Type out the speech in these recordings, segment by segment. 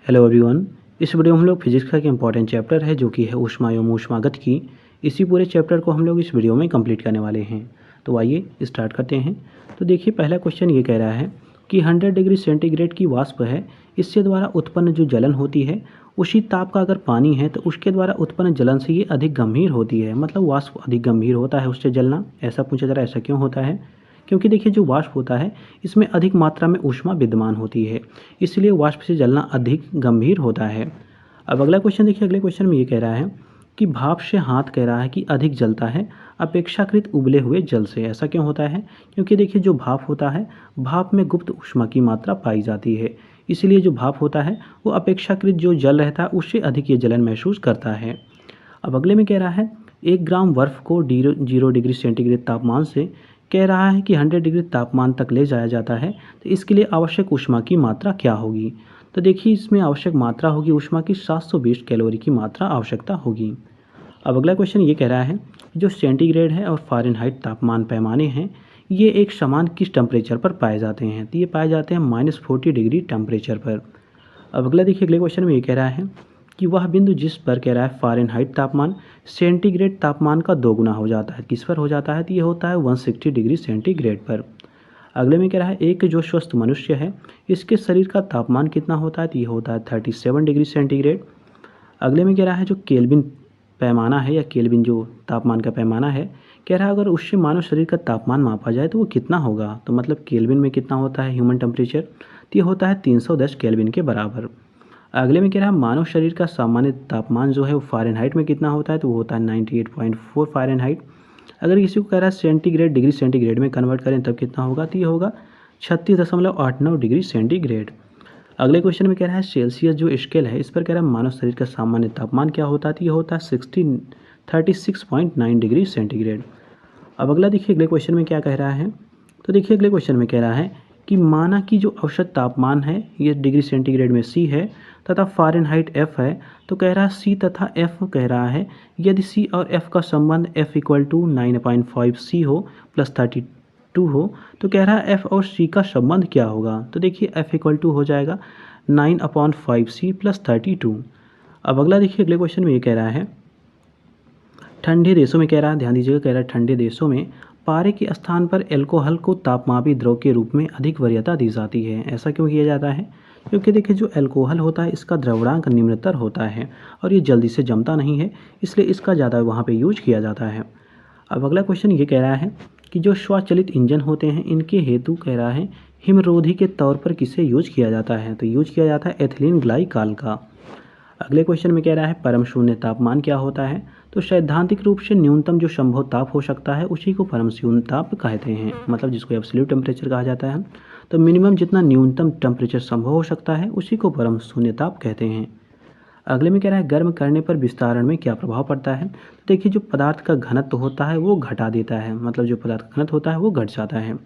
Hello everyone. इस video में हम लोग फिजिक्स का एक इंपॉर्टेंट चैप्टर है जो कि है ऊष्मा एवं ऊष्मागतिकी। इसी पूरे चैप्टर को हम लोग इस वीडियो में कंप्लीट करने वाले हैं। तो आइए स्टार्ट करते हैं। तो देखिए, पहला क्वेश्चन ये कह रहा है कि 100 डिग्री सेंटीग्रेड की वाष्प है, इससे द्वारा उत्पन्न जो जलन होती है उसी ताप का अगर पानी है तो उसके द्वारा उत्पन्न जलन से ये अधिक गंभीर होती है। मतलब वाष्प अधिक गंभीर होता है उससे जलना। ऐसा पूछा जा रहा है, ऐसा क्यों होता है? क्योंकि देखिए, जो वाष्प होता है इसमें अधिक मात्रा में ऊष्मा विद्यमान होती है, इसलिए वाष्प से जलना अधिक गंभीर होता है। अब अगला क्वेश्चन देखिए, अगले क्वेश्चन में ये कह रहा है कि भाप से हाथ कह रहा है कि अधिक जलता है अपेक्षाकृत उबले हुए जल से। ऐसा क्यों होता है? क्योंकि देखिए, जो भाप होता है, भाप में गुप्त ऊष्मा की मात्रा पाई जाती है, इसलिए जो भाप होता है वो अपेक्षाकृत जो जल रहता है उससे अधिक ये जलन महसूस करता है। अब अगले में कह रहा है 1 ग्राम बर्फ को 0 डिग्री सेंटीग्रेड तापमान से कह रहा है कि 100 डिग्री तापमान तक ले जाया जाता है, तो इसके लिए आवश्यक ऊष्मा की मात्रा क्या होगी? तो देखिए, इसमें आवश्यक मात्रा होगी ऊष्मा की 720 कैलोरी की मात्रा आवश्यकता होगी। अब अगला क्वेश्चन ये कह रहा है जो सेंटीग्रेड है और फ़ारेनहाइट तापमान पैमाने हैं, ये एक समान किस टेम्परेचर पर पाए जाते हैं? तो ये पाए जाते हैं -40 डिग्री टेम्परेचर पर। अब अगला देखिए, अगले क्वेश्चन में ये कह रहा है कि वह बिंदु जिस पर कह रहा है फ़ारेनहाइट तापमान सेंटीग्रेड तापमान का दोगुना हो जाता है, किस पर हो जाता है? तो ये होता है 160 डिग्री सेंटीग्रेड पर। अगले में कह रहा है एक जो स्वस्थ मनुष्य है इसके शरीर का तापमान कितना होता है? तो ये होता है 37 डिग्री सेंटीग्रेड। अगले में कह रहा है जो केल्विन पैमाना है या केल्विन जो तापमान का पैमाना है, कह रहा है अगर उससे मानव शरीर का तापमान मापा जाए तो वो कितना होगा? तो मतलब केल्विन में कितना होता है ह्यूमन टेम्परेचर? तो ये होता है 310 केल्विन के बराबर। अगले में कह रहा है मानव शरीर का सामान्य तापमान जो है वो फ़ारेनहाइट में कितना होता है? तो वो होता है 98.4 फ़ारेनहाइट। अगर किसी को कह रहा है सेंटीग्रेड डिग्री सेंटीग्रेड में कन्वर्ट करें तब कितना होगा? तो ये होगा 36.89 डिग्री सेंटीग्रेड। अगले क्वेश्चन में कह रहा है सेल्सियस जो स्केल है इस पर कह रहा है मानव शरीर का सामान्य तापमान क्या होता है? तो ये होता है 36.9 डिग्री सेंटीग्रेड। अब अगला देखिए, अगले क्वेश्चन में क्या कह रहा है? तो देखिए, अगले क्वेश्चन में कह रहा है कि माना कि जो औसत तापमान है ये डिग्री सेंटीग्रेड में C है तथा फ़ारेनहाइट F है, तो कह रहा है C तथा F कह रहा है यदि C और F का संबंध F = 9/5 C हो प्लस 32 हो, तो कह रहा है F और C का संबंध क्या होगा? तो देखिए, F = हो जाएगा 9/5 C प्लस 32। अब अगला देखिए, अगले क्वेश्चन में ये कह रहा है ठंडे देशों में कह रहा है, ध्यान दीजिएगा, कह रहा है ठंडे देशों में पारे के स्थान पर एल्कोहल को तापमापी द्रव के रूप में अधिक वरीयता दी जाती है। ऐसा क्यों किया जाता है? क्योंकि देखिए, जो एल्कोहल होता है इसका द्रव्यरांक निम्नतर होता है और ये जल्दी से जमता नहीं है, इसलिए इसका ज़्यादा वहाँ पे यूज किया जाता है। अब अगला क्वेश्चन ये कह रहा है कि जो स्वचालित इंजन होते हैं इनके हेतु कह रहा है हिमरोधी के तौर पर किसे यूज किया जाता है? तो यूज किया जाता है एथिलीन ग्लाइकॉल का। अगले क्वेश्चन में कह रहा है परम शून्य तापमान क्या होता है? तो सैद्धांतिक रूप से न्यूनतम जो संभव ताप हो सकता है उसी को परम शून्य ताप कहते हैं, मतलब जिसको एब्सोल्यूट टेम्परेचर कहा जाता है। तो मिनिमम जितना न्यूनतम टेम्परेचर संभव हो सकता है उसी को परम शून्य ताप कहते हैं। अगले में कह रहा है गर्म करने पर विस्तारण में क्या प्रभाव पड़ता है? तो देखिए, जो पदार्थ का घनत्व होता है वो घटा देता है, मतलब जो पदार्थ का घनत्व होता है वो घट जाता है।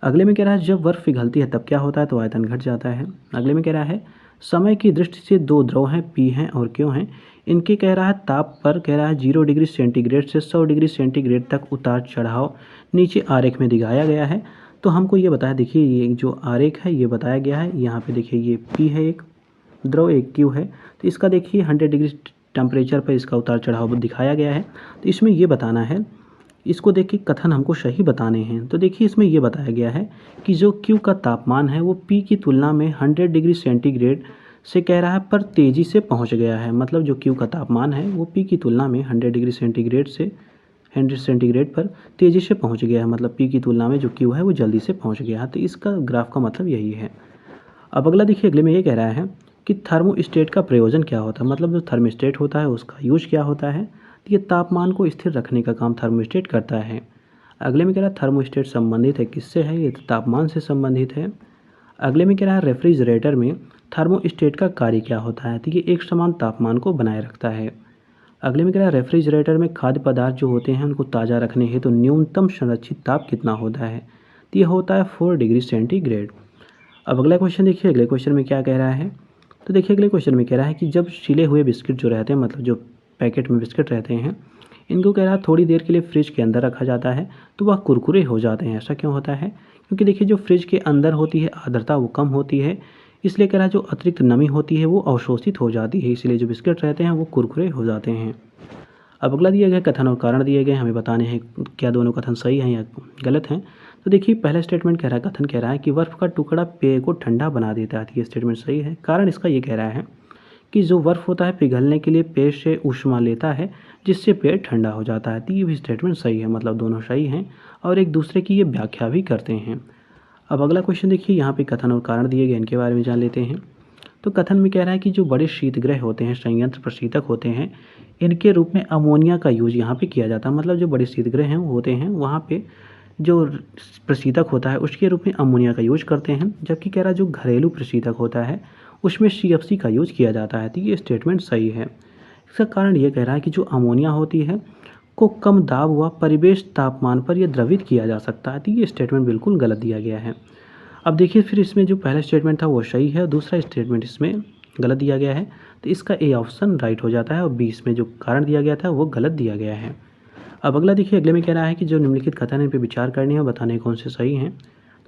अगले में कह रहा है जब बर्फ पिघलती है तब क्या होता है? तो आयतन घट जाता है। अगले में कह रहा है समय की दृष्टि से दो द्रव हैं P हैं और Q हैं, इनके कह रहा है ताप पर कह रहा है 0 डिग्री सेंटीग्रेड से 100 डिग्री सेंटीग्रेड तक उतार चढ़ाव नीचे आरेख में दिखाया गया है। तो हमको ये बताया, देखिए ये जो आरेख है ये बताया गया है, यहाँ पे देखिए ये P है एक द्रव, एक Q है। तो इसका देखिए 100 डिग्री टेम्परेचर पर इसका उतार चढ़ाव दिखाया गया है। तो इसमें ये बताना है, इसको देखिए कथन हमको सही बताने हैं। तो देखिए, इसमें ये बताया गया है कि जो Q का तापमान है वो P की तुलना में 100 डिग्री सेंटीग्रेड से कह रहा है पर तेज़ी से पहुंच गया है। मतलब जो Q का तापमान है वो P की तुलना में 100 डिग्री सेंटीग्रेड से 100 सेंटीग्रेड पर तेज़ी से पहुंच गया है। मतलब P की तुलना में जो Q है वो जल्दी से पहुंच गया है। तो इसका ग्राफ का मतलब यही है। अब अगला देखिए, अगले में ये कह रहा है कि थर्मोस्टेट का प्रयोजन क्या होता है? मतलब जो थर्मोस्टेट होता है उसका यूज क्या होता है? तो ये तापमान को स्थिर रखने का काम थर्मोस्टेट करता है। अगले में कह रहा है थर्मोस्टेट संबंधित है किससे है? ये तो तापमान से संबंधित है। अगले में कह रहा है रेफ्रिजरेटर में थर्मोस्टेट का कार्य क्या होता है? तो ये एक समान तापमान को बनाए रखता है। अगले में कह रहा है रेफ्रिजरेटर में खाद्य पदार्थ जो होते हैं उनको ताज़ा रखने हेतु न्यूनतम संरक्षित ताप कितना होता है? तो ये होता है 4 डिग्री सेंटीग्रेड। अब अगला क्वेश्चन देखिए, अगले क्वेश्चन में क्या कह रहा है? तो देखिए, अगले क्वेश्चन में कह रहा है कि जब सिले हुए बिस्किट जो रहते हैं, मतलब जो पैकेट में बिस्किट रहते हैं, इनको कह रहा है थोड़ी देर के लिए फ्रिज के अंदर रखा जाता है तो वह कुरकुरे हो जाते हैं। ऐसा क्यों होता है? क्योंकि देखिए, जो फ्रिज के अंदर होती है आर्द्रता वो कम होती है, इसलिए कह रहा है जो अतिरिक्त नमी होती है वो अवशोषित हो जाती है, इसलिए जो बिस्किट रहते हैं वो कुरकुरे हो जाते हैं। अब अगला दिया गया कथन और कारण दिए गए, हमें बताने हैं क्या दोनों कथन सही हैं या गलत हैं। तो देखिए पहला स्टेटमेंट कह रहा है, कथन कह रहा है कि बर्फ़ का टुकड़ा पेय को ठंडा बना देता है, तो ये स्टेटमेंट सही है। कारण इसका ये कह रहा है कि जो बर्फ़ होता है पिघलने के लिए पेय से ऊष्मा लेता है, जिससे पेय ठंडा हो जाता है। तो ये भी स्टेटमेंट सही है, मतलब दोनों सही हैं और एक दूसरे की ये व्याख्या भी करते हैं। अब अगला क्वेश्चन देखिए, यहाँ पे कथन और कारण दिए गए, इनके बारे में जान लेते हैं। तो कथन में कह रहा है कि जो बड़े शीतगृह होते हैं, संयंत्र प्रशीतक होते हैं, इनके रूप में अमोनिया का यूज़ यहाँ पे किया जाता है। मतलब जो बड़े शीतगृह हैं होते हैं वहाँ पे जो प्रशीतक होता है उसके रूप में अमोनिया का यूज करते हैं, जबकि कह रहा है जो घरेलू प्रशीतक होता है उसमें CFC का यूज किया जाता है। तो ये स्टेटमेंट सही है। इसका कारण ये कह रहा है कि जो अमोनिया होती है को कम दाब व परिवेश तापमान पर यह द्रवित किया जा सकता है। तो ये स्टेटमेंट बिल्कुल गलत दिया गया है। अब देखिए फिर इसमें जो पहला स्टेटमेंट था वो सही है, दूसरा स्टेटमेंट इसमें गलत दिया गया है। तो इसका ए ऑप्शन राइट हो जाता है और बी इसमें जो कारण दिया गया था वो गलत दिया गया है। अब अगला देखिए, अगले में कह रहा है कि जो निम्नलिखित कथन है इन पर विचार करने हैं और बताने कौन से सही हैं।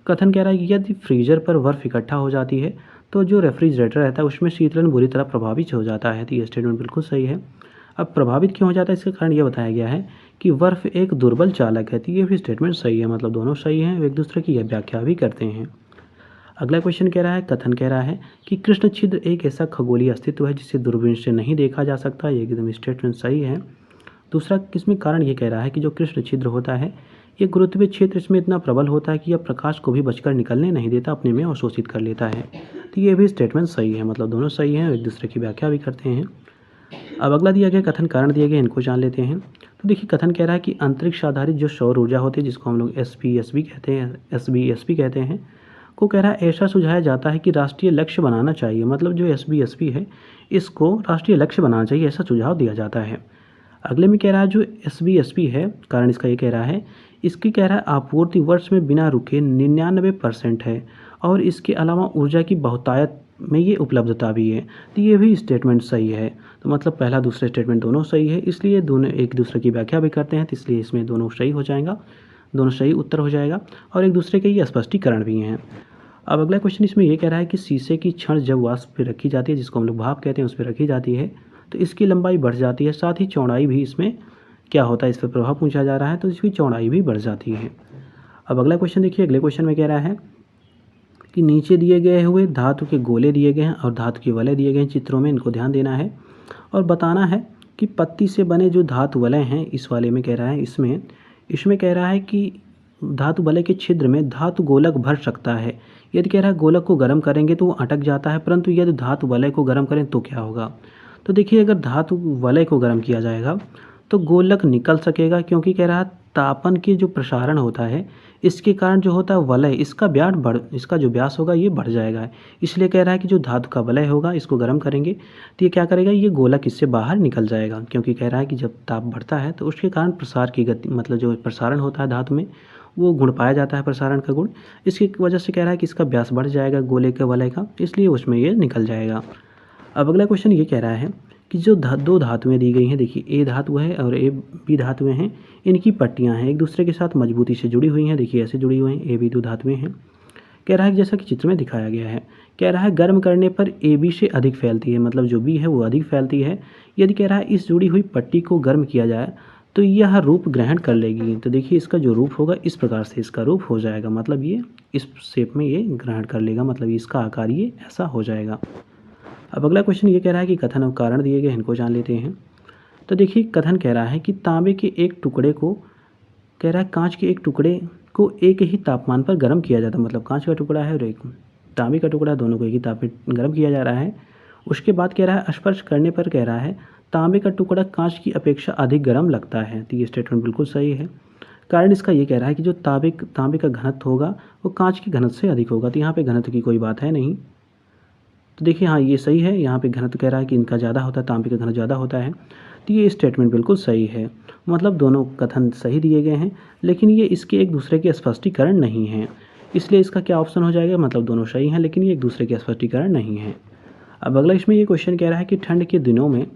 कथन कह रहा है कि यदि फ्रीजर पर बर्फ़ इकट्ठा हो जाती है तो जो रेफ्रिजरेटर रहता है उसमें शीतलन बुरी तरह प्रभावित हो जाता है। तो ये स्टेटमेंट बिल्कुल सही है। अब प्रभावित क्यों हो जाता है इसका कारण यह बताया गया है कि बर्फ़ एक दुर्बल चालक है। तो ये भी स्टेटमेंट सही है, मतलब दोनों सही हैं, एक दूसरे की यह व्याख्या भी करते हैं। अगला क्वेश्चन कह रहा है, कथन कह रहा है कि कृष्ण छिद्र एक ऐसा खगोलीय अस्तित्व है जिसे दूरबीन से नहीं देखा जा सकता। ये एकदम स्टेटमेंट सही है। दूसरा इसमें कारण ये कह रहा है कि जो कृष्ण छिद्र होता है ये गुरुत्वीय क्षेत्र इसमें इतना प्रबल होता है कि यह प्रकाश को भी बचकर निकलने नहीं देता, अपने में अवशोषित कर लेता है। तो ये भी स्टेटमेंट सही है, मतलब दोनों सही हैं, एक दूसरे की व्याख्या भी करते हैं। अब अगला दिया गया कथन कारण दिए गए, इनको जान लेते हैं। तो देखिए कथन कह रहा है कि अंतरिक्ष आधारित जो सौर ऊर्जा होती है जिसको हम लोग SPSB कहते हैं को कह रहा है ऐसा सुझाया जाता है कि राष्ट्रीय लक्ष्य बनाना चाहिए। मतलब जो SBSP है इसको राष्ट्रीय लक्ष्य बनाना चाहिए, ऐसा सुझाव दिया जाता है। अगले में कह रहा है जो SBSP है, कारण इसका ये कह रहा है इसकी कह रहा है आपूर्ति वर्ष में बिना रुके 99% है और इसके अलावा ऊर्जा की बहुतायत में ये उपलब्धता भी है। तो ये भी स्टेटमेंट सही है। तो मतलब पहला दूसरा स्टेटमेंट दोनों सही है, इसलिए दोनों एक दूसरे की व्याख्या भी करते हैं, तो इसलिए इसमें दोनों सही हो जाएगा, दोनों सही उत्तर हो जाएगा और एक दूसरे के ये स्पष्टीकरण भी हैं। अब अगला क्वेश्चन इसमें ये कह रहा है कि शीशे की छड़ जब वाष्प पे रखी जाती है, जिसको हम लोग भाप कहते हैं, उस पर रखी जाती है तो इसकी लंबाई बढ़ जाती है, साथ ही चौड़ाई भी इसमें क्या होता है, इस पर प्रभाव पूछा जा रहा है, तो इसकी चौड़ाई भी बढ़ जाती है। अब अगला क्वेश्चन देखिए, अगले क्वेश्चन में कह रहा है कि नीचे दिए गए हुए धातु के गोले दिए गए हैं और धातु के वलय दिए गए हैं चित्रों में, इनको ध्यान देना है और बताना है कि पत्ती से बने जो धातु वलय हैं, इस वाले में कह रहा है इसमें कह रहा है कि धातु वलय के छिद्र में धातु गोलक भर सकता है। यदि कह रहा है गोलक को गर्म करेंगे तो वो अटक जाता है, परंतु यदि धातु वलय को गर्म करें तो क्या होगा। तो देखिए अगर धातु वलय को गर्म किया जाएगा तो गोलक निकल सकेगा, क्योंकि कह रहा है तापन के जो प्रसारण होता है इसके कारण जो होता है वलय, इसका जो व्यास होगा ये बढ़ जाएगा। इसलिए कह रहा है कि जो धातु का वलय होगा इसको गर्म करेंगे तो ये क्या करेगा, ये गोलक इससे बाहर निकल जाएगा, क्योंकि कह रहा है कि जब ताप बढ़ता है तो उसके कारण प्रसार की गति, मतलब जो प्रसारण होता है धातु में वो गुण पाया जाता है, प्रसारण का गुण, इसकी वजह से कह रहा है कि इसका व्यास बढ़ जाएगा गोले के वलय का, इसलिए उसमें ये निकल जाएगा। अब अगला क्वेश्चन ये कह रहा है कि जो दो धातुएं दी गई हैं, देखिए ए धातु है और बी धातुएं हैं, इनकी पट्टियां हैं एक दूसरे के साथ मजबूती से जुड़ी हुई हैं, देखिए ऐसे जुड़ी हुई हैं, AB दो धातुएं हैं। कह रहा है कि जैसा कि चित्र में दिखाया गया है, कह रहा है गर्म करने पर AB से अधिक फैलती है, मतलब जो B है वो अधिक फैलती है। यदि कह रहा है इस जुड़ी हुई पट्टी को गर्म किया जाए तो यह रूप ग्रहण कर लेगी। तो देखिए इसका जो रूप होगा इस प्रकार से इसका रूप हो जाएगा, मतलब ये इस शेप में ये ग्रहण कर लेगा, मतलब इसका आकार ये ऐसा हो जाएगा। अब अगला क्वेश्चन ये कह रहा है कि कथन और कारण दिए गए, इनको जान लेते हैं। तो देखिए कथन कह रहा है कि तांबे के एक टुकड़े को, कह रहा है कांच के एक टुकड़े को एक ही तापमान पर गर्म किया जाता है, मतलब कांच का टुकड़ा है और एक तांबे का टुकड़ा, दोनों को एक ही ताप पर गर्म किया जा रहा है। उसके बाद कह रहा है स्पर्श करने पर कह रहा है तांबे का टुकड़ा कांच की अपेक्षा अधिक गर्म लगता है। तो ये स्टेटमेंट बिल्कुल सही है। कारण इसका ये कह रहा है कि जो तांबे का घनत्व होगा वो कांच के घनत्व से अधिक होगा, तो यहाँ पे घनत्व की कोई बात है नहीं। तो देखिए हाँ ये सही है, यहाँ पे घनत्व कह रहा है कि इनका ज़्यादा होता है, तांबे का घनत्व ज़्यादा होता है, तो ये स्टेटमेंट बिल्कुल सही है। मतलब दोनों कथन सही दिए गए हैं, लेकिन ये इसके एक दूसरे के स्पष्टीकरण नहीं हैं, इसलिए इसका क्या ऑप्शन हो जाएगा, मतलब दोनों सही हैं लेकिन ये एक दूसरे के स्पष्टीकरण नहीं हैं। अब अगला इसमें ये क्वेश्चन कह रहा है कि ठंड के दिनों में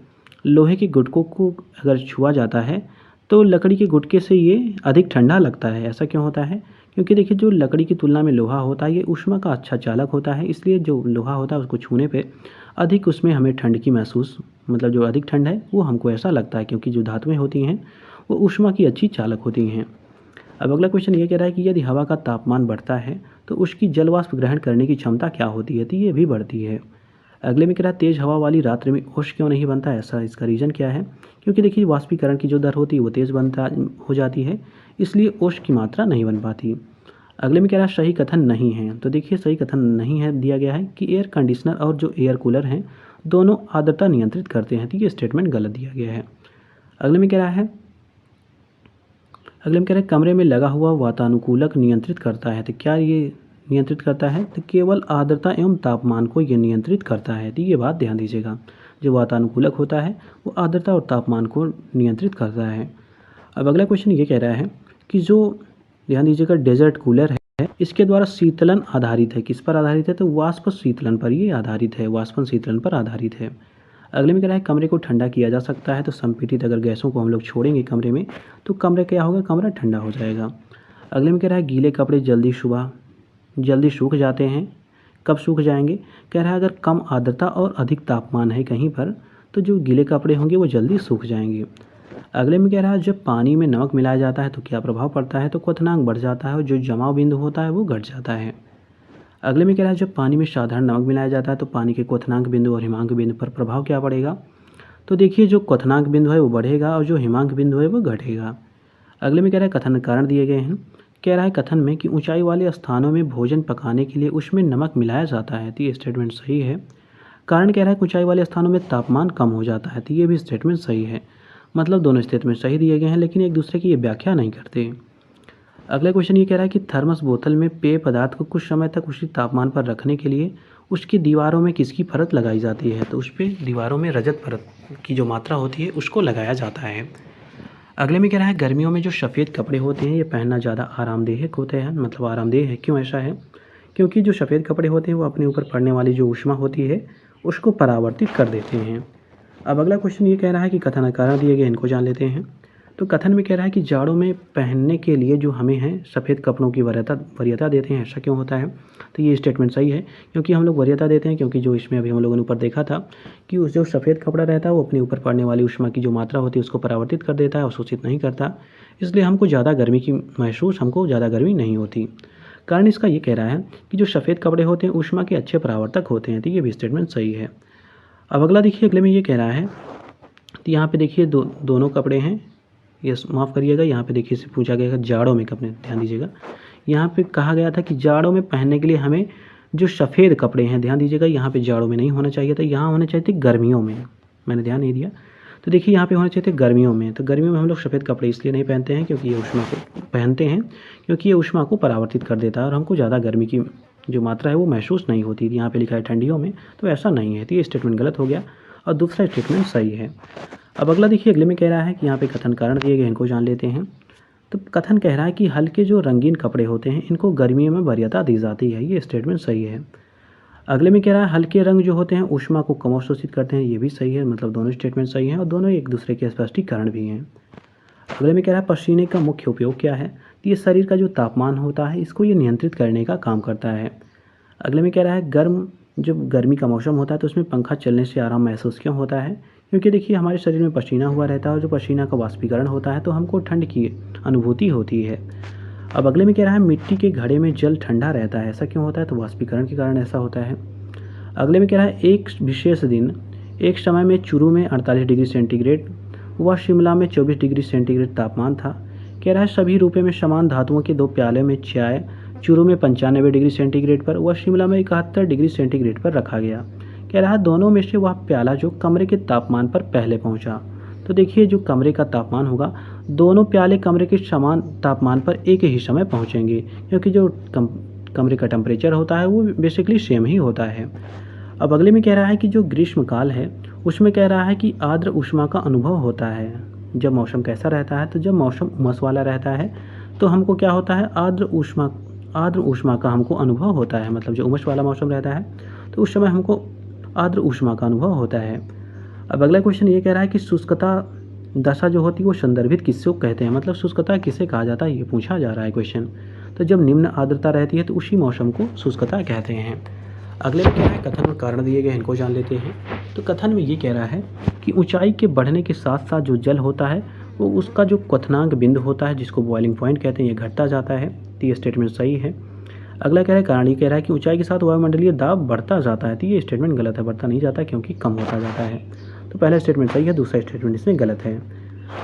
लोहे के गुटकों को अगर छुआ जाता है तो लकड़ी के गुटके से ये अधिक ठंडा लगता है, ऐसा क्यों होता है। क्योंकि देखिए जो लकड़ी की तुलना में लोहा होता है ये ऊष्मा का अच्छा चालक होता है, इसलिए जो लोहा होता है उसको छूने पे अधिक उसमें हमें ठंड की महसूस, मतलब जो अधिक ठंड है वो हमको ऐसा लगता है, क्योंकि जो धातुएं होती हैं वो ऊष्मा की अच्छी चालक होती हैं। अब अगला क्वेश्चन ये कह रहा है कि यदि हवा का तापमान बढ़ता है तो उसकी जल वाष्प ग्रहण करने की क्षमता क्या होती है, तो ये भी बढ़ती है। अगले में कह रहा है तेज़ हवा वाली रात्रि में ओश क्यों नहीं बनता, ऐसा इसका रीज़न क्या है? क्योंकि देखिए वाष्पीकरण की जो दर होती है वो तेज़ बनता हो जाती है, इसलिए ओश की मात्रा नहीं बन पाती। अगले में कह रहा है सही कथन नहीं है, तो देखिए सही कथन नहीं है दिया गया है कि एयर कंडीशनर और जो एयर कूलर हैं दोनों आर्द्रता नियंत्रित करते हैं, तो ये स्टेटमेंट गलत दिया गया है। अगले में कह रहा है कमरे में लगा हुआ वातानुकूलक नियंत्रित करता है, तो क्या ये नियंत्रित करता है? तो केवल आर्द्रता एवं तापमान को ये नियंत्रित करता है, तो ये बात ध्यान दीजिएगा। जो वातानुकूलक होता है वो आर्द्रता और तापमान को नियंत्रित करता है। अब अगला क्वेश्चन ये कह रहा है कि जो, ध्यान दीजिएगा, डेजर्ट कूलर है इसके द्वारा शीतलन आधारित है, किस पर आधारित है? तो वाष्प शीतलन पर ये आधारित है, वाष्पन शीतलन पर आधारित है। अगले में कह रहा है कमरे को ठंडा किया जा सकता है, तो संपीड़ित अगर गैसों को हम लोग छोड़ेंगे कमरे में तो कमरा क्या होगा, कमरा ठंडा हो जाएगा। अगले में कह रहा है गीले कपड़े जल्दी सूख जाते हैं, कब सूख जाएंगे? कह रहा है अगर कम आर्द्रता और अधिक तापमान है कहीं पर तो जो गीले कपड़े होंगे वो जल्दी सूख जाएंगे। अगले में कह रहा है जब पानी में नमक मिलाया जाता है तो क्या प्रभाव पड़ता है? तो क्वथनांक बढ़ जाता है और जो जमाव बिंदु होता है वो घट जाता है। अगले में कह रहा है जब पानी में साधारण नमक मिलाया जाता है तो पानी के क्वथनांक बिंदु और हिमांक बिंदु पर प्रभाव क्या पड़ेगा? तो देखिए जो क्वथनांक बिंदु है वो बढ़ेगा और जो हिमांक बिंदु है वो घटेगा। अगले में कह रहा है कथन कारण दिए गए हैं। कह रहा है कथन में कि ऊंचाई वाले स्थानों में भोजन पकाने के लिए उसमें नमक मिलाया जाता है, तो ये स्टेटमेंट सही है। कारण कह रहा है कि ऊंचाई वाले स्थानों में तापमान कम हो जाता है, तो ये भी स्टेटमेंट सही है। मतलब दोनों स्टेटमेंट सही दिए गए हैं लेकिन एक दूसरे की ये व्याख्या नहीं करते। अगला क्वेश्चन ये कह रहा है कि थर्मस बोतल में पेय पदार्थ को कुछ समय तक उसी तापमान पर रखने के लिए उसकी दीवारों में किसकी परत लगाई जाती है? तो उस पर दीवारों में रजत परत की जो मात्रा होती है उसको लगाया जाता है। अगले में कह रहा है गर्मियों में जो सफ़ेद कपड़े होते हैं ये पहनना ज़्यादा आरामदेह होते हैं, मतलब आरामदेह है। क्यों ऐसा है? क्योंकि जो सफ़ेद कपड़े होते हैं वो अपने ऊपर पड़ने वाली जो ऊष्मा होती है उसको परावर्तित कर देते हैं। अब अगला क्वेश्चन ये कह रहा है कि कथन कारण दिए गए, इनको जान लेते हैं। तो कथन में कह रहा है कि जाड़ों में पहनने के लिए जो हमें है सफ़ेद कपड़ों की वरीयता देते हैं, ऐसा क्यों होता है? तो ये स्टेटमेंट सही है, क्योंकि हम लोग वरीयता देते हैं क्योंकि जो इसमें अभी हम लोगों ने ऊपर देखा था कि उस जो सफ़ेद कपड़ा रहता है वो अपने ऊपर पड़ने वाली ऊष्मा की जो मात्रा होती है उसको परावर्तित कर देता है, अवशोषित नहीं करता, इसलिए हमको ज़्यादा गर्मी की महसूस, हमको ज़्यादा गर्मी नहीं होती। कारण इसका ये कह रहा है कि जो सफ़ेद कपड़े होते हैं ऊष्मा के अच्छे परावर्तक होते हैं, तो ये भी स्टेटमेंट सही है। अब अगला देखिए, अगले में ये कह रहा है, तो यहाँ पे देखिए दोनों कपड़े हैं, ये माफ़ करिएगा, यहाँ पे देखिए से पूछा गया जाड़ों में कपड़े, ध्यान दीजिएगा यहाँ पे कहा गया था कि जाड़ों में पहनने के लिए हमें जो सफ़ेद कपड़े हैं, ध्यान दीजिएगा यहाँ पे जाड़ों में नहीं होना चाहिए था, यहाँ होने चाहिए थे गर्मियों में, मैंने ध्यान नहीं दिया। तो देखिए यहाँ पे होना चाहिए थे गर्मियों में, तो गर्मियों में हम लोग सफ़ेद कपड़े इसलिए नहीं पहनते हैं क्योंकि ये ऊष्मा को पहनते हैं क्योंकि ये ऊष्मा को परावर्तित कर देता है और हमको ज़्यादा गर्मी की जो मात्रा है वो महसूस नहीं होती। यहाँ पे लिखा है ठंडियों में, तो ऐसा नहीं है, तो ये स्टेटमेंट गलत हो गया और दूसरा स्टेटमेंट सही है। अब अगला देखिए, अगले में कह रहा है कि यहाँ पे कथन कारण दिए गए, इनको जान लेते हैं। तो कथन कह रहा है कि हल्के जो रंगीन कपड़े होते हैं इनको गर्मियों में वरीयता दी जाती है, ये स्टेटमेंट सही है। अगले में कह रहा है हल्के रंग जो होते हैं ऊष्मा को कम अवशोषित करते हैं, ये भी सही है। मतलब दोनों स्टेटमेंट सही हैं और दोनों एक दूसरे के स्पष्टीकरण भी हैं। अगले में कह रहा है पसीने का मुख्य उपयोग क्या है? तो ये शरीर का जो तापमान होता है इसको ये नियंत्रित करने का काम करता है। अगले में कह रहा है जब गर्मी का मौसम होता है तो उसमें पंखा चलने से आराम महसूस क्यों होता है? क्योंकि देखिए हमारे शरीर में पसीना हुआ रहता है और जो पसीना का वाष्पीकरण होता है तो हमको ठंड की अनुभूति होती है। अब अगले में कह रहा है मिट्टी के घड़े में जल ठंडा रहता है, ऐसा क्यों होता है? तो वाष्पीकरण के कारण ऐसा होता है। अगले में कह रहा है एक विशेष दिन एक समय में चूरू में 48 डिग्री सेंटीग्रेड व शिमला में 24 डिग्री सेंटीग्रेड तापमान था। कह रहा है सभी रुपये में समान धातुओं के 2 प्याले में चाय चूरू में 95 डिग्री सेंटीग्रेड पर व शिमला में 71 डिग्री सेंटीग्रेड पर रखा गया। कह रहा है दोनों में से वह प्याला जो कमरे के तापमान पर पहले पहुंचा। तो देखिए जो कमरे का तापमान होगा दोनों प्याले कमरे के समान तापमान पर एक ही समय पहुंचेंगे, क्योंकि जो कमरे का टेम्परेचर होता है वो बेसिकली सेम ही होता है। अब अगले में कह रहा है कि जो ग्रीष्मकाल है उसमें कह रहा है कि आर्द्र ऊष्मा का अनुभव होता है। जब मौसम कैसा रहता है? तो जब मौसम उमस वाला रहता है तो हमको क्या होता है, आर्द्र ऊष्मा का हमको अनुभव होता है। मतलब जो उमस वाला मौसम रहता है तो उस समय हमको आर्द्र ऊष्मा का अनुभव होता है। अब अगला क्वेश्चन ये कह रहा है कि शुष्कता दशा जो होती है वो संदर्भित किसको कहते हैं? मतलब शुष्कता किसे कहा जाता है, ये पूछा जा रहा है क्वेश्चन। तो जब निम्न आर्द्रता रहती है तो उसी मौसम को शुष्कता कहते हैं। अगले में क्या है, कथन में कारण दिए गए हैं, इनको जान लेते हैं। तो कथन में ये कह रहा है कि ऊंचाई के बढ़ने के साथ साथ जो जल होता है वो उसका जो क्वथनांक बिंदु होता है जिसको बॉइलिंग पॉइंट कहते हैं, ये घटता जाता है। तो ये स्टेटमेंट सही है। अगला कह रहा है कारण, ये कह रहा है कि ऊंचाई के साथ वायुमंडलीय दाब बढ़ता जाता है। तो ये स्टेटमेंट गलत है, बढ़ता नहीं जाता क्योंकि कम होता जाता है। तो पहला स्टेटमेंट सही है, दूसरा स्टेटमेंट इसमें गलत है।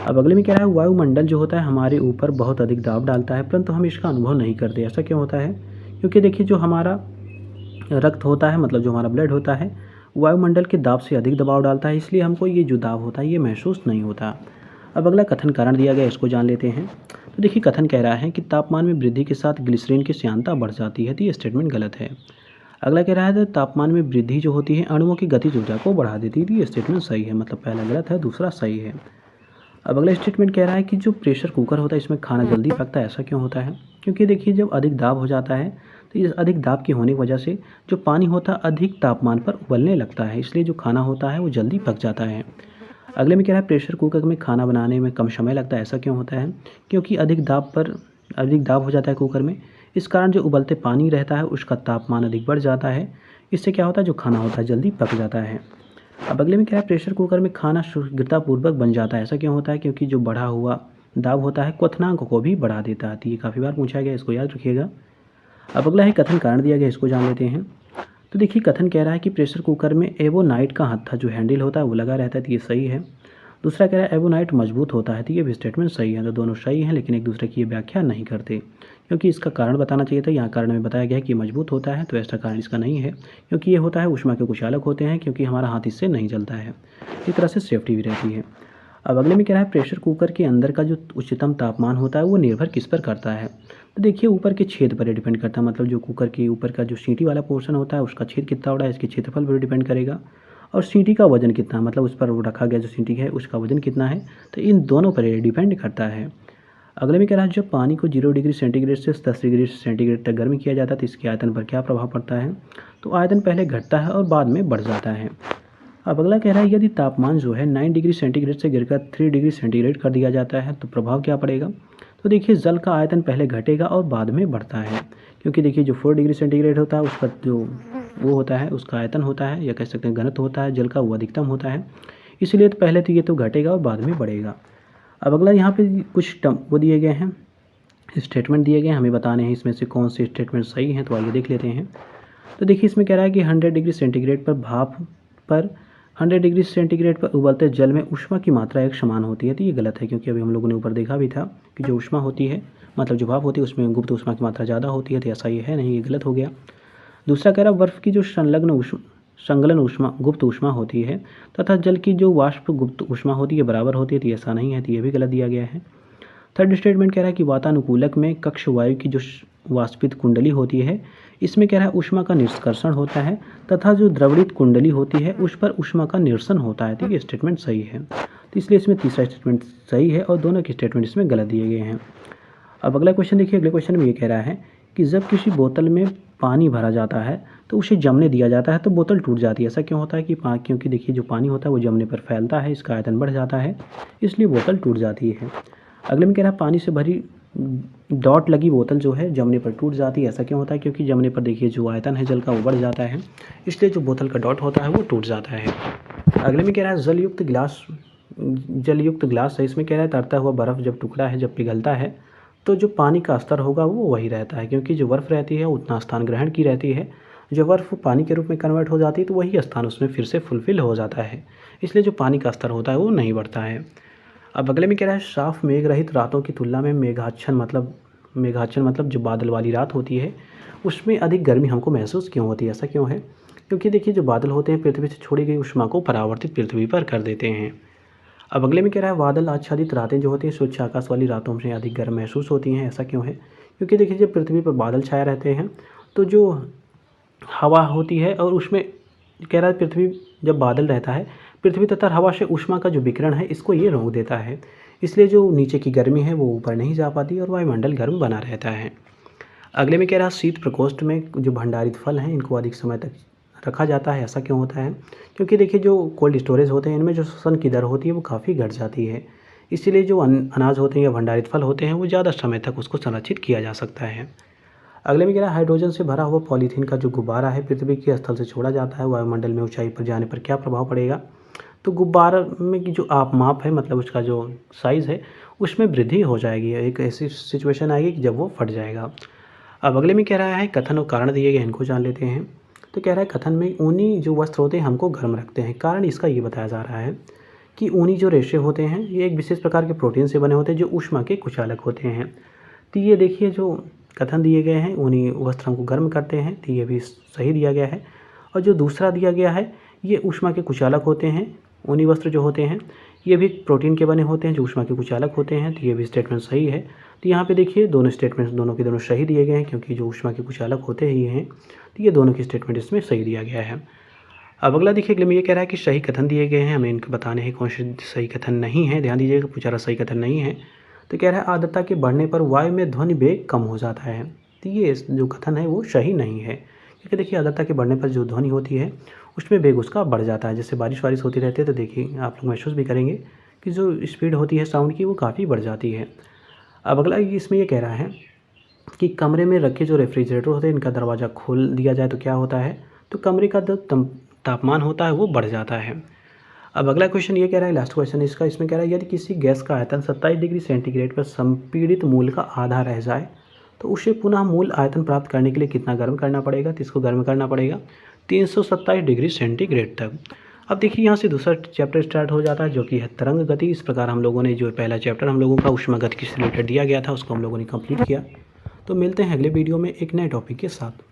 अब अगले में कह रहा है वायुमंडल जो होता है हमारे ऊपर बहुत अधिक दाब डालता है परंतु हम इसका अनुभव नहीं करते। ऐसा क्यों होता है? क्योंकि देखिए जो हमारा रक्त होता है, मतलब जो हमारा ब्लड होता है, वायुमंडल के दाब से अधिक दबाव डालता है, इसलिए हमको ये जो दाब होता है ये महसूस नहीं होता। अब अगला कथन कारण दिया गया, इसको जान लेते हैं। तो देखिए कथन कह रहा है कि तापमान में वृद्धि के साथ ग्लिसरीन की श्यानता बढ़ जाती है। तो ये स्टेटमेंट गलत है। अगला कह रहा है तापमान में वृद्धि जो होती है अणुओं की गतिज ऊर्जा को बढ़ा देती है। तो ये स्टेटमेंट सही है, मतलब पहला गलत है, दूसरा सही है। अब अगला स्टेटमेंट कह रहा है कि जो प्रेशर कुकर होता है इसमें खाना जल्दी पकता है। ऐसा क्यों होता है? क्योंकि देखिए जब अधिक दाब हो जाता है तो इस अधिक दाब की होने की वजह से जो पानी होता है अधिक तापमान पर उबलने लगता है, इसलिए जो खाना होता है वो जल्दी पक जाता है। अगले में कह रहा है प्रेशर कुकर में खाना बनाने में कम समय लगता है। ऐसा क्यों होता है? क्योंकि अधिक दाब हो जाता है कुकर में, इस कारण जो उबलते पानी रहता है उसका तापमान अधिक बढ़ जाता है। इससे क्या होता है, जो खाना होता है जल्दी पक जाता है। अब अगले में क्या है, प्रेशर कुकर में खाना शीघ्रतापूर्वक बन जाता है। ऐसा क्यों होता है? क्योंकि जो बढ़ा हुआ दाब होता है क्वथनांक को भी बढ़ा देता है। तो ये काफ़ी बार पूछा गया, इसको याद रखिएगा। अब अगला है कथन कारण दिया गया, इसको जान लेते हैं। तो देखिए कथन कह रहा है कि प्रेशर कुकर में एवोनाइट का हत्था जो हैंडल होता है वो लगा रहता है। तो ये सही है। दूसरा कह रहा है एवोनाइट मजबूत होता है। तो ये भी स्टेटमेंट सही है। तो दोनों सही हैं लेकिन एक दूसरे की ये व्याख्या नहीं करते, क्योंकि इसका कारण बताना चाहिए था। यहाँ कारण में बताया गया है कि मजबूत होता है, तो ऐसा कारण इसका नहीं है, क्योंकि ये होता है ऊष्मा के कुचालक होते हैं, क्योंकि हमारा हाथ इससे नहीं जलता है। एक तरह से सेफ्टी भी रहती है। अब अगले में कह रहा है प्रेशर कुकर के अंदर का जो उच्चतम तापमान होता है वो निर्भर किस पर करता है? तो देखिए ऊपर के छेद पर डिपेंड करता है, मतलब जो कुकर के ऊपर का जो सीटी वाला पोर्शन होता है उसका छेद कितना बड़ा है इसके क्षेत्रफल पर डिपेंड करेगा, और सीटी का वजन कितना, मतलब उस पर रखा गया जो सीटी है उसका वजन कितना है, तो इन दोनों पर डिपेंड करता है। अगले में कह रहा है जब पानी को 0 डिग्री सेंटीग्रेड से 10 डिग्री सेंटीग्रेड तक गर्म किया जाता है तो इसके आयतन पर क्या प्रभाव पड़ता है? तो आयतन पहले घटता है और बाद में बढ़ जाता है। अब अगला कह रहा है यदि तापमान जो है 9 डिग्री सेंटीग्रेड से गिरकर 3 डिग्री सेंटीग्रेड कर दिया जाता है तो प्रभाव क्या पड़ेगा? तो देखिए जल का आयतन पहले घटेगा और बाद में बढ़ता है, क्योंकि देखिए जो 4 डिग्री सेंटीग्रेड होता है उस पर जो वो होता है उसका आयतन होता है, या कह सकते हैं घनत्व होता है जल का, वो अधिकतम होता है, इसलिए तो पहले तो ये तो घटेगा और बाद में बढ़ेगा। अब अगला यहाँ पे कुछ वो दिए गए हैं, स्टेटमेंट दिए गए हैं, हमें बताने हैं इसमें से कौन से स्टेटमेंट सही हैं। तो आइए देख लेते हैं। तो देखिए इसमें कह रहा है कि 100 डिग्री सेंटीग्रेड पर भाप पर 100 डिग्री सेंटीग्रेड पर उबलते जल में ऊष्मा की मात्रा एक समान होती है। तो ये गलत है, क्योंकि अभी हम लोगों ने ऊपर देखा भी था कि जो ऊष्मा होती है, मतलब जो भाप होती है उसमें गुप्त ऊष्मा की मात्रा ज़्यादा होती है। तो ऐसा ये है नहीं, ये गलत हो गया। दूसरा कह रहा है बर्फ़ की जो संलग्न ऊष्मा गुप्त ऊष्मा होती है तथा जल की जो वाष्प गुप्त ऊष्मा होती है बराबर होती है। तो ऐसा नहीं है, तो ये भी गलत दिया गया है। थर्ड स्टेटमेंट कह रहा है कि वातानुकूलक में कक्ष वायु की जो वाष्पित कुंडली होती है इसमें कह रहा है ऊष्मा का निष्कर्षण होता है तथा जो द्रवणित कुंडली होती है उस पर ऊष्मा का निरसन होता है। तो ये स्टेटमेंट सही है, तो इसलिए इसमें तीसरा स्टेटमेंट सही है और दोनों के स्टेटमेंट इसमें गलत दिए गए हैं। अब अगला क्वेश्चन देखिए। अगले क्वेश्चन में ये कह रहा है कि जब किसी बोतल में पानी भरा जाता है तो उसे जमने दिया जाता है तो बोतल टूट जाती है। ऐसा क्यों होता है? कि क्योंकि देखिए जो पानी होता है वो जमने पर फैलता है, इसका आयतन बढ़ जाता है, इसलिए बोतल टूट जाती है। अगले में कह रहा है पानी से भरी डॉट लगी बोतल जो है जमने पर टूट जाती है। ऐसा क्यों होता है? क्योंकि जमने पर देखिए जो आयतन है जल का वो बढ़ जाता है, इसलिए जो बोतल का डॉट होता है वो टूट जाता है। अगले में कह रहा है जलयुक्त ग्लास है, इसमें कह रहा है तैरता हुआ बर्फ़ जब टुकड़ा है जब पिघलता है तो जो पानी का स्तर होगा वो वही रहता है, क्योंकि जो बर्फ़ रहती है उतना स्थान ग्रहण की रहती है। जो बर्फ़ पानी के रूप में कन्वर्ट हो जाती है तो वही स्थान उसमें फिर से फुलफिल हो जाता है, इसलिए जो पानी का स्तर होता है वो नहीं बढ़ता है। अब अगले में कह रहा है साफ मेघ रहित रातों की तुलना में मेघाच्छन्न मतलब जो बादल वाली रात होती है उसमें अधिक गर्मी हमको महसूस क्यों होती है? ऐसा क्यों है? क्योंकि देखिए जो बादल होते हैं पृथ्वी से छोड़ी गई ऊष्मा को परावर्तित पृथ्वी पर कर देते हैं। अब अगले में कह रहा है बादल आच्छादित रातें जो होती हैं स्वच्छ आकाश वाली रातों में अधिक गर्म महसूस होती हैं। ऐसा क्यों है? क्योंकि देखिए जब पृथ्वी पर बादल छाए रहते हैं तो जो हवा होती है और उसमें कह रहा है पृथ्वी जब बादल रहता है पृथ्वी तथा हवा से ऊष्मा का जो विकिरण है इसको ये रोक देता है, इसलिए जो नीचे की गर्मी है वो ऊपर नहीं जा पाती और वायुमंडल गर्म बना रहता है। अगले में कह रहा है शीत प्रकोष्ठ में जो भंडारित फल हैं इनको अधिक समय तक रखा जाता है। ऐसा क्यों होता है? क्योंकि देखिए जो कोल्ड स्टोरेज होते हैं इनमें जो श्वसन की दर होती है वो काफ़ी घट जाती है, इसीलिए जो अनाज होते हैं या भंडारित फल होते हैं वो ज़्यादा समय तक उसको संरक्षित किया जा सकता है। अगले में कह रहा है हाइड्रोजन से भरा हुआ पॉलीथीन का जो गुब्बारा है पृथ्वी के स्थल से छोड़ा जाता है, वायुमंडल में ऊंचाई पर जाने पर क्या प्रभाव पड़ेगा। तो गुब्बारा में की जो आप माप है मतलब उसका जो साइज़ है उसमें वृद्धि हो जाएगी, एक ऐसी सिचुएशन आएगी कि जब वो फट जाएगा। अब अगले में कह रहा है कथन और कारण दिए गए, इनको जान लेते हैं। तो कह रहा है कथन में ऊनी जो वस्त्र होते हैं हमको गर्म रखते हैं, कारण इसका ये बताया जा रहा है कि ऊनी जो रेशे होते हैं ये एक विशेष प्रकार के प्रोटीन से बने होते हैं जो ऊष्मा के कुचालक होते हैं। तो ये देखिए जो कथन दिए गए हैं ऊनी वस्त्र हमको गर्म करते हैं, तो ये भी सही दिया गया है। और जो दूसरा दिया गया है ये ऊष्मा के कुचालक होते हैं, ऊनी वस्त्र जो होते हैं ये भी प्रोटीन के बने होते हैं जो ऊष्मा के कुचालक होते हैं, तो ये भी स्टेटमेंट सही है। तो यहाँ पे देखिए दोनों स्टेटमेंट्स दोनों के दोनों सही दिए गए हैं क्योंकि जो ऊष्मा के कुचालक होते ही हैं, तो ये दोनों की स्टेटमेंट इसमें सही दिया गया है। अब अगला देखिए अगले में ये कह रहा है कि सही कथन दिए गए हैं, हमें इनको बताने हैं कौन से सही कथन नहीं है। ध्यान दीजिएगा पूछा रहा सही कथन नहीं है। तो कह रहा है आर्द्रता के बढ़ने पर वायु में ध्वनि वेग कम हो जाता है। तो ये जो कथन है वो सही नहीं है क्योंकि देखिए आर्द्रता के बढ़ने पर जो ध्वनि होती है उसमें वेग उसका बढ़ जाता है। जैसे बारिश वारिश होती रहती है तो देखिए आप लोग महसूस भी करेंगे कि जो स्पीड होती है साउंड की वो काफ़ी बढ़ जाती है। अब अगला इसमें ये कह रहा है कि कमरे में रखे जो रेफ्रिजरेटर होते हैं इनका दरवाज़ा खोल दिया जाए तो क्या होता है। तो कमरे का जो तापमान होता है वो बढ़ जाता है। अब अगला क्वेश्चन ये कह रहा है, लास्ट क्वेश्चन इसका, इसमें कह रहा है यदि किसी गैस का आयतन 27 डिग्री सेंटीग्रेड पर संपीड़ित मूल का आधा रह जाए तो उसे पुनः मूल आयतन प्राप्त करने के लिए कितना गर्म करना पड़ेगा। तो इसको गर्म करना पड़ेगा 327 डिग्री सेंटीग्रेड तक। अब देखिए यहाँ से दूसरा चैप्टर स्टार्ट हो जाता है जो कि है तरंग गति। इस प्रकार हम लोगों ने जो पहला चैप्टर हम लोगों का ऊष्मागतिकी से रिलेटेड दिया गया था उसको हम लोगों ने कंप्लीट किया। तो मिलते हैं अगले वीडियो में एक नए टॉपिक के साथ।